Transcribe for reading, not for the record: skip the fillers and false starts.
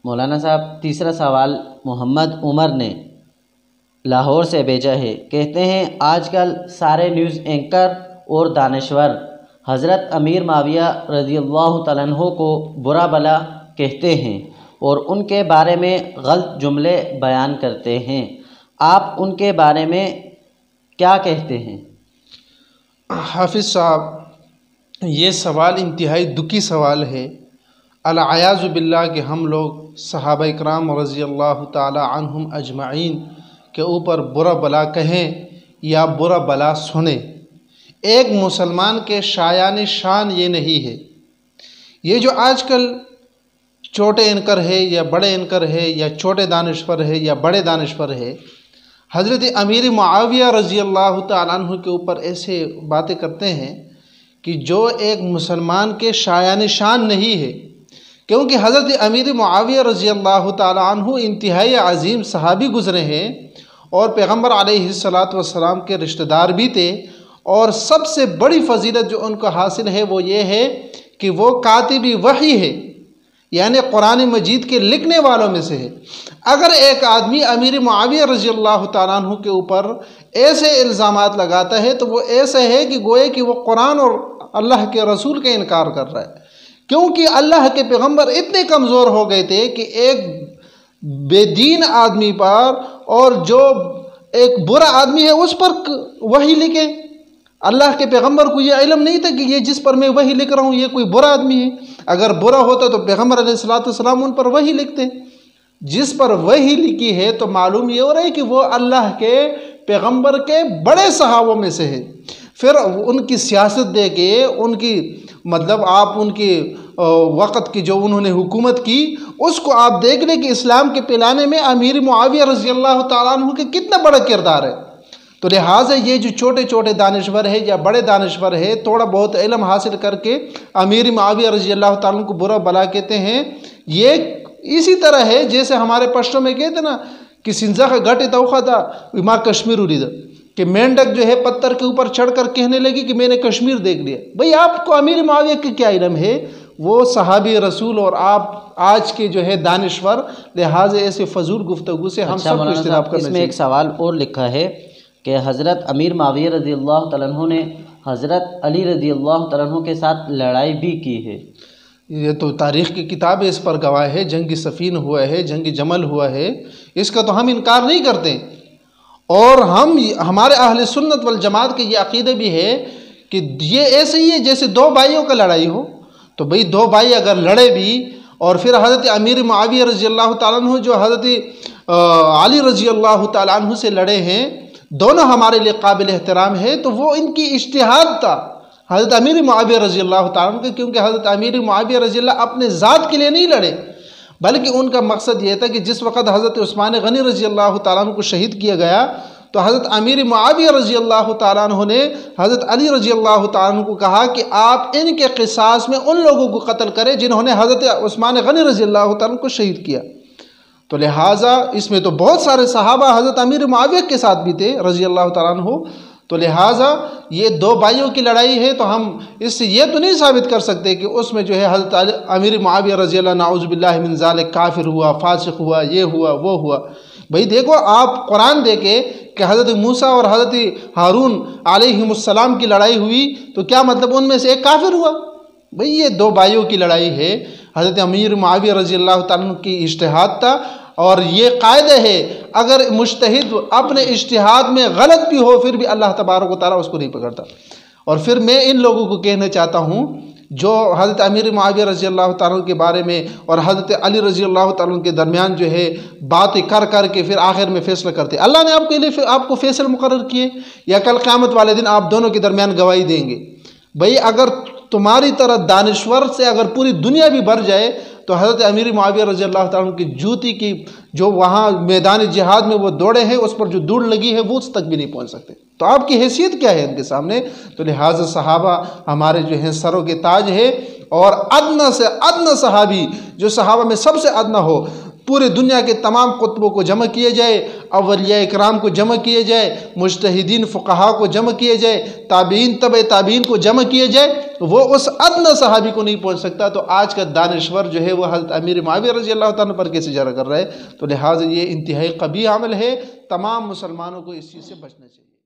مولانا صاحب تیسرا سوال محمد عمر نے لاہور سے بھیجا ہے. کہتے ہیں آج کل سارے نیوز اینکر اور دانشور حضرت امیر معاویہ رضی اللہ تعالیٰ عنہ کو برا بلا کہتے ہیں اور ان کے بارے میں غلط جملے بیان کرتے ہیں. آپ ان کے بارے میں کیا کہتے ہیں؟ حافظ صاحب، یہ سوال انتہائی دکھی سوال ہے. العیاذ باللہ کہ ہم لوگ صحابہ اکرام رضی اللہ تعالی عنہم اجمعین کے اوپر برا بلا کہیں یا برا بلا سنیں. ایک مسلمان کے شایان شان یہ نہیں ہے. یہ جو آج کل چھوٹے اینکر ہے یا بڑے اینکر ہے یا چھوٹے دانشور ہے یا بڑے دانشور ہے، حضرت امیر معاویہ رضی اللہ تعالیٰ عنہ کے اوپر ایسے باتیں کرتے ہیں کہ جو ایک مسلمان کے شایان شان نہیں ہے. کیونکہ حضرت امیر معاویہ رضی اللہ تعالیٰ عنہ انتہائی عظیم صحابی گزرے ہیں اور پیغمبر علیہ السلام کے رشتہ دار بھی تھے. اور سب سے بڑی فضیلت جو ان کو حاصل ہے وہ یہ ہے کہ وہ کاتب وحی ہے، یعنی قرآن مجید کے لکھنے والوں میں سے ہے. اگر ایک آدمی امیر معاویہ رضی اللہ تعالیٰ عنہ کے اوپر ایسے الزامات لگاتا ہے تو وہ ایسا ہے کہ گوئے کہ وہ قرآن اور اللہ کے رسول کا انکار کر رہا ہے. کیونکہ اللہ کے پیغمبر اتنے کمزور ہو گئے تھے کہ ایک بے دین آدمی پر اور جو ایک برا آدمی ہے اس پر وحی لکھے. اللہ کے پیغمبر کو یہ علم نہیں تھا کہ یہ جس پر میں وحی لکھ رہا ہوں یہ کوئی برا آدمی ہے. اگر برا ہوتا تو پیغمبر علیہ السلام ان پر وحی لکھتے. جس پر وحی لکھی ہے تو معلوم یہ ہو رہا ہے کہ وہ اللہ کے پیغمبر کے بڑے صحابوں میں سے ہے. پھر ان کی سیاست دے کے ان کی مطلب آپ ان کے وقت کی جو انہوں نے حکومت کی اس کو آپ دیکھ لیں کہ اسلام کے پھیلانے میں امیر معاویہ رضی اللہ تعالیٰ عنہ کے کتنا بڑا کردار ہے. تو لہٰذا یہ جو چھوٹے چھوٹے دانشور ہے یا بڑے دانشور ہے تھوڑا بہت علم حاصل کر کے امیر معاویہ رضی اللہ تعالیٰ عنہ کو برا بلا کہتے ہیں. یہ اسی طرح ہے جیسے ہمارے پشتوں میں کہتے نا کہ سنزا کا گھٹ توخا تھا ماں کشمیر اڑی تھا، کہ مینڈک جو ہے پتھر کے اوپر چڑھ کر کہنے لگی کہ میں نے کشمیر دیکھ لیا. بھئی آپ کو امیر معاویہ کی کیا علم ہے؟ وہ صحابی رسول اور آپ آج کے جو ہے دانشور، لہٰذا ایسے فضول گفتگو سے ہم سب کو اجتناب کرنا چاہیے. اس میں ایک سوال اور لکھا ہے کہ حضرت امیر معاویہ رضی اللہ تعالیٰ عنہ نے حضرت علی رضی اللہ تعالیٰ عنہ کے ساتھ لڑائی بھی کی ہے. یہ تو تاریخ کی کتاب اس پر گواہ ہے. جنگ صفین ہوا ہے، جنگ جمل ہوا ہے، اس کا تو ہم انکار نہیں کرتے. اور ہمارے اہل سنت والجماعت کے یہ عقیدہ بھی ہے کہ یہ ایسے ہی ہے جیسے دو بھائیوں کا لڑائی ہو. تو بھئی دو بھائی اگر لڑے بھی اور پھر حضرت امیر معاویہ رضی اللہ تعالیٰ عنہ جو حضرت علی رضی اللہ تعالیٰ عنہ سے لڑے ہیں، دونوں ہمارے لیے قابل احترام ہے. تو وہ ان کی اجتہاد تھا حضرت امیر معاویہ رضی اللہ تعالیٰ عنہ کے، کیونکہ حضرت امیر معاویہ رضی اللہ اپنے ذات کے لیے نہیں لڑے بلکہ ان کا مقصد یہ تھا کہ جس وقت حضرت عثمان غنی رضی اللہ تعالیٰ عنہ کو شہید کیا گیا تو حضرت امیر معاویہ رضی اللہ تعالیٰ عنہ نے حضرت علی رضی اللہ تعالیٰ عنہ کو کہا کہ آپ ان کے قصاص میں ان لوگوں کو قتل کریں جنہوں نے حضرت عثمان غنی رضی اللہ تعالیٰ عنہ کو شہید کیا. تو لہٰذا اس میں تو بہت سارے صحابہ حضرت امیر معاویہ کے ساتھ بھی تھے رضی اللہ تعالیٰ عنہ. تو لہٰذا یہ دو بھائیوں کی لڑائی ہے تو ہم اس سے یہ تو نہیں ثابت کر سکتے کہ اس میں جو ہے حضرت امیر معاویہ رضی اللہ نعوذ باللہ من ذالک کافر ہوا، فاسق ہوا، یہ ہوا وہ ہوا. بھئی دیکھو آپ قرآن دیکھے کہ حضرت موسیٰ اور حضرت ہارون علیہم السلام کی لڑائی ہوئی تو کیا مطلب ان میں سے ایک کافر ہوا؟ بھئی یہ دو بھائیوں کی لڑائی ہے. حضرت امیر معاویہ رضی اللہ تعالیٰ عنہ کی اجتہاد تھا اور یہ قاعدہ ہے اگر مجتہد اپنے اجتہاد میں غلط بھی ہو پھر بھی اللہ تبارک و تعالیٰ اس کو نہیں پکڑتا. اور پھر میں ان لوگوں کو کہنا چاہتا ہوں جو حضرت امیر معاویہ رضی اللہ تعالیٰ عنہ کے بارے میں اور حضرت علی رضی اللہ تعالیٰ عنہ کے درمیان جو ہے باتیں کر کے پھر آخر میں فیصلہ کرتے. اللہ نے آپ کے لیے آپ کو فیصل مقرر کیے یا کل قیامت والے دن آپ دونوں کے درمیان گواہی دیں گے. بھئی اگر تمہاری طرح دانشور سے اگر پوری دنیا بھی بھر جائے تو حضرت امیر معاویہ رضی اللہ تعالیٰ عنہ کی جوتی کی جو وہاں میدان جہاد میں وہ دوڑے ہیں اس پر جو دوڑ لگی ہے وہ اس تک بھی نہیں پہنچ سکتے. تو آپ کی حیثیت کیا ہے ان کے سامنے؟ تو لہٰذا صحابہ ہمارے جو ہیں سروں کے تاج ہے اور ادنا سے ادنا صحابی جو صحابہ میں سب سے ادنا ہو پورے دنیا کے تمام قطبوں کو جمع کیے جائے، اولیاء اکرام کو جمع کیے جائے، مجتہدین فقہا کو جمع کیے جائے، تابعین تبع تابعین کو جمع کیے جائے، وہ اس ادنی صحابی کو نہیں پہنچ سکتا، تو آج کا دانشور جو ہے وہ حضرت امیر معاویہ رضی اللہ تعالیٰ پر کیسے جرأت کر رہا ہے؟ تو لہٰذا یہ انتہائی قبیح عمل ہے، تمام مسلمانوں کو اس چیز سے بچنا چاہیے۔